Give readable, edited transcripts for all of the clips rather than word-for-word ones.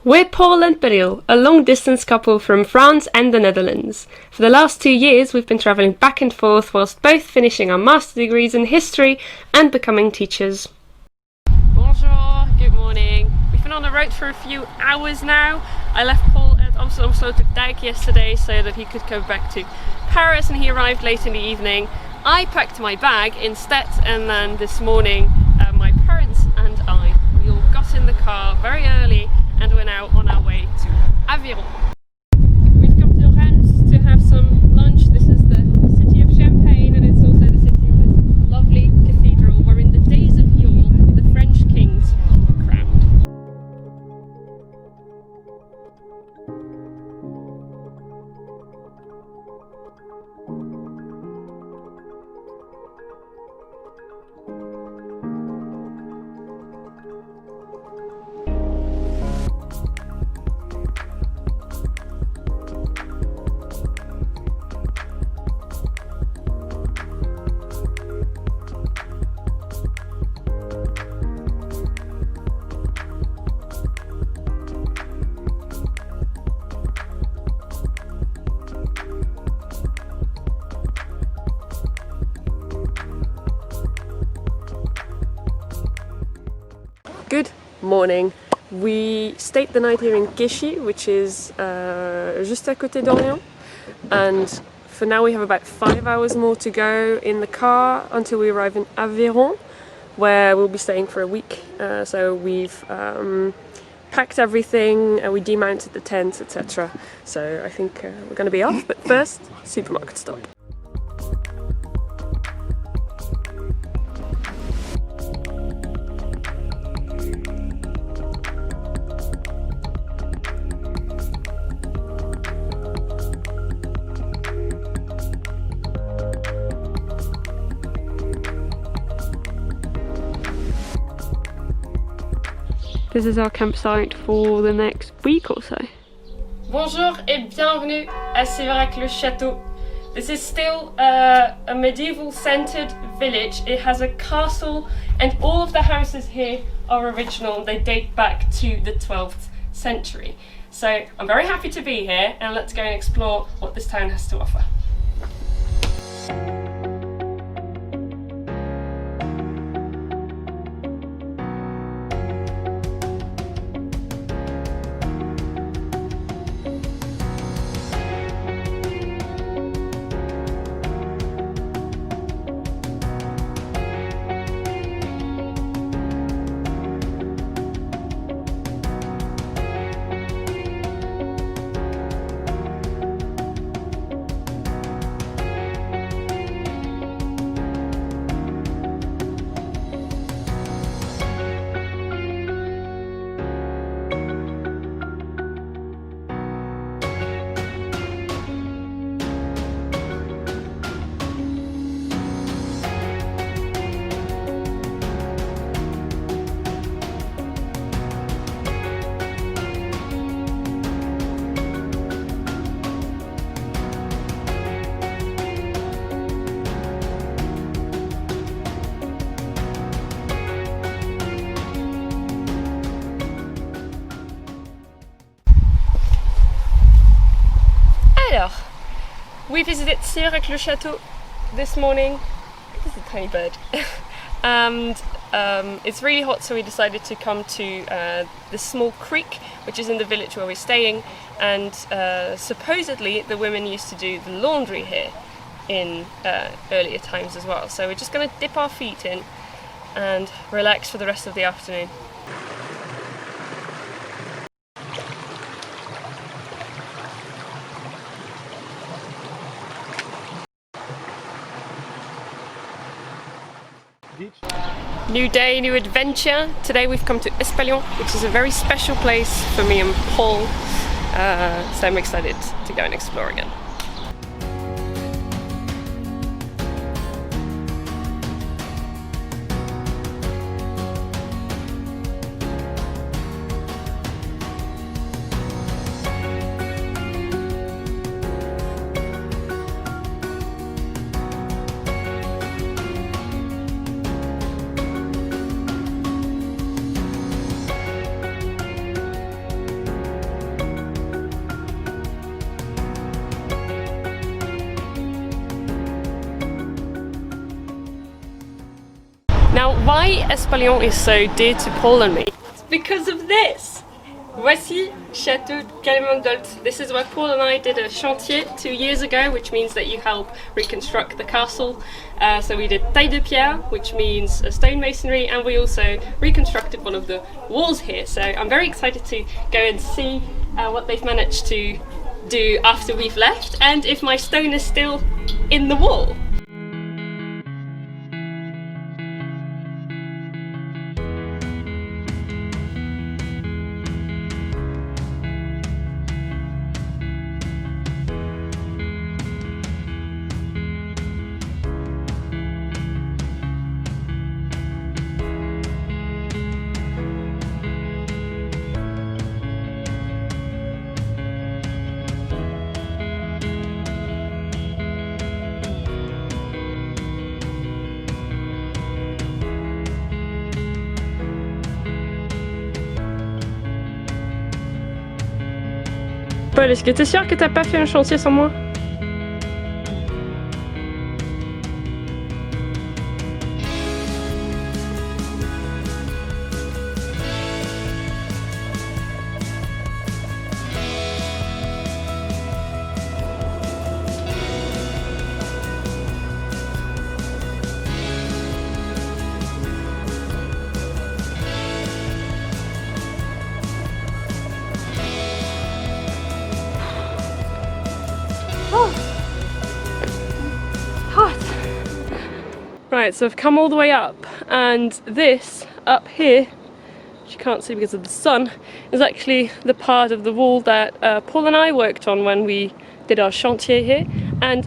We're Paul and Beryl, a long-distance couple from France and the Netherlands. For the last 2 years, we've been travelling back and forth whilst both finishing our master degrees in history and becoming teachers. Bonjour, good morning. We've been on the road for a few hours now. I left Paul at Amsterdam Sloterdijk yesterday so that he could go back to Paris, and he arrived late in the evening. I packed my bag instead, and then this morning my parents and we all got in the car very early and we're now on our way to Aveyron. We've come to Reims to have some lunch. This is the city of Champagne, and it's also the city of this lovely cathedral where in the days of yore the French kings were crowned. Good morning. We stayed the night here in Clichy, which is just à côté d'Orléans, and for now we have about 5 hours more to go in the car until we arrive in Aveyron, where we'll be staying for a week. So we've packed everything, we demounted the tents, etc. So I think we're going to be off, but first, supermarket stop. This is our campsite for the next week or so. Bonjour et bienvenue à Sévérac-le-Château. This is still a medieval centered village. It has a castle and all of the houses here are original. They date back to the 12th century. So I'm very happy to be here, and let's go and explore what this town has to offer. Alors, we visited Sévérac-le-Château this morning. This is a tiny bird. And it's really hot, so we decided to come to this small creek which is in the village where we're staying, and supposedly the women used to do the laundry here in earlier times as well. So we're just going to dip our feet in and relax for the rest of the afternoon. New day, new adventure. Today we've come to Espalion, which is a very special place for me and Paul, so I'm excited to go and explore again. Why Espalion is so dear to Paul and me? It's because of this! Voici Château de Calimondoltz. This is where Paul and I did a chantier 2 years ago, which means that you help reconstruct the castle. So we did taille de pierre, which means stonemasonry, and we also reconstructed one of the walls here. So I'm very excited to go and see what they've managed to do after we've left, and if my stone is still in the wall. Paul, est-ce que t'es sûr que t'as pas fait un chantier sans moi? Right, so I've come all the way up, and this up here, which you can't see because of the sun, is actually the part of the wall that Paul and I worked on when we did our chantier here. And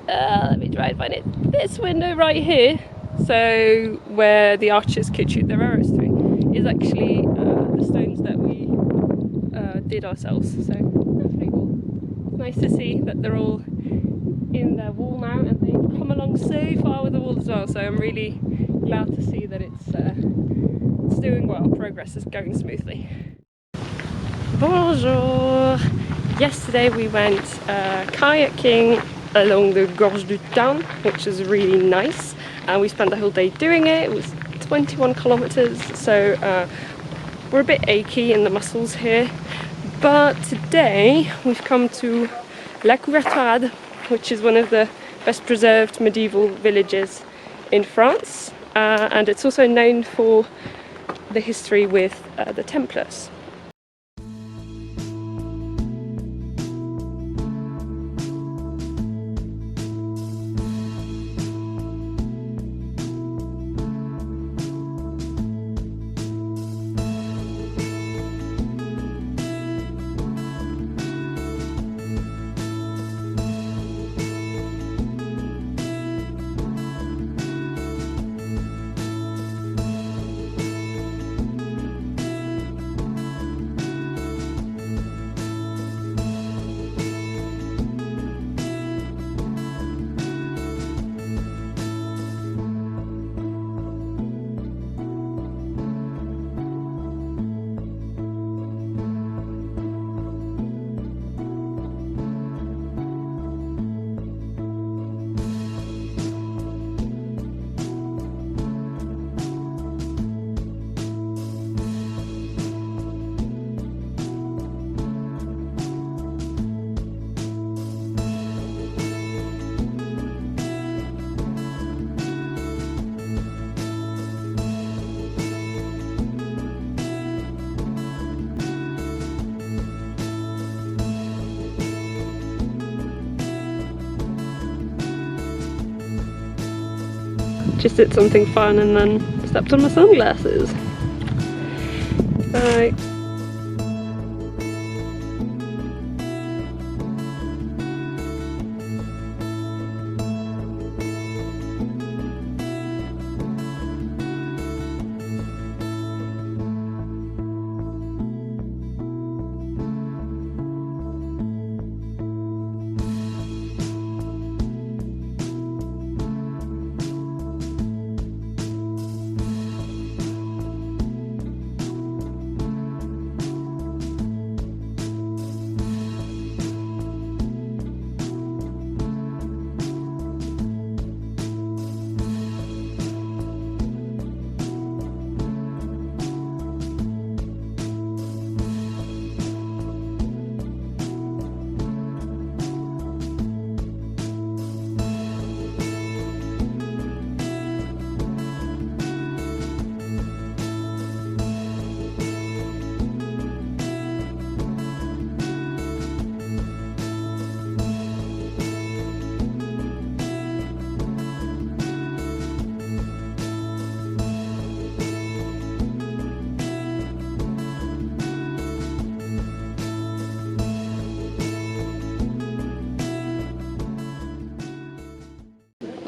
let me try and find it. This window right here, so where the archers could shoot their arrows through, is actually the stones that we did ourselves. So that's pretty cool. It's nice to see that they're all in their wall now, and they've come along so far with the wall as well, so I'm really glad to see that it's doing well. Progress is going smoothly. Bonjour! Yesterday we went kayaking along the Gorge du Tarn, which is really nice, and we spent the whole day doing it. It was 21 kilometers, so we're a bit achy in the muscles here, but today we've come to La Couverturade, which is one of the best preserved medieval villages in France, and it's also known for the history with the Templars. Just did something fun and then stepped on my sunglasses. Bye.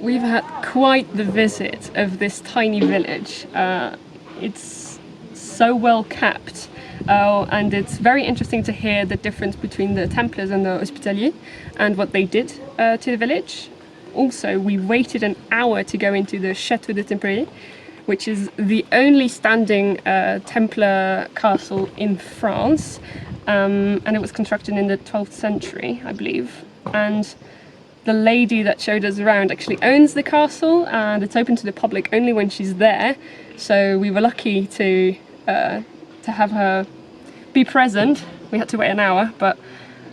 we've had quite the visit of this tiny village. It's so well kept, and it's very interesting to hear the difference between the Templars and the Hospitaliers and what they did to the village. Also, we waited an hour to go into the Château de Templars, which is the only standing Templar castle in France, and it was constructed in the 12th century, I believe. And the lady that showed us around actually owns the castle, and it's open to the public only when she's there. So we were lucky to have her be present. We had to wait an hour, but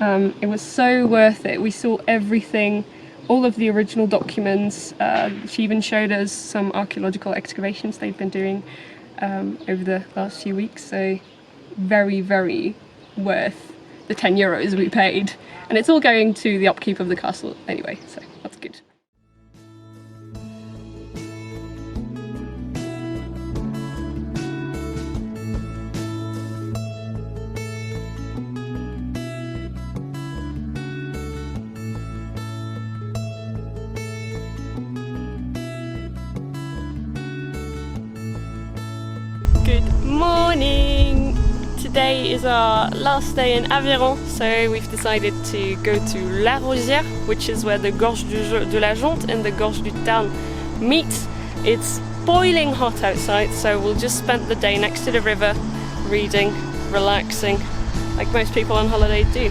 it was so worth it. We saw everything, all of the original documents. She even showed us some archaeological excavations they've been doing over the last few weeks. So very, very worth the €10 we paid. And it's all going to the upkeep of the castle anyway, so that's good. Good morning! Today is our last day in Aveyron, so we've decided to go to La Rosière, which is where the Gorge de la Jonte and the Gorge du Tarn meet. It's boiling hot outside, so we'll just spend the day next to the river, reading, relaxing, like most people on holiday do.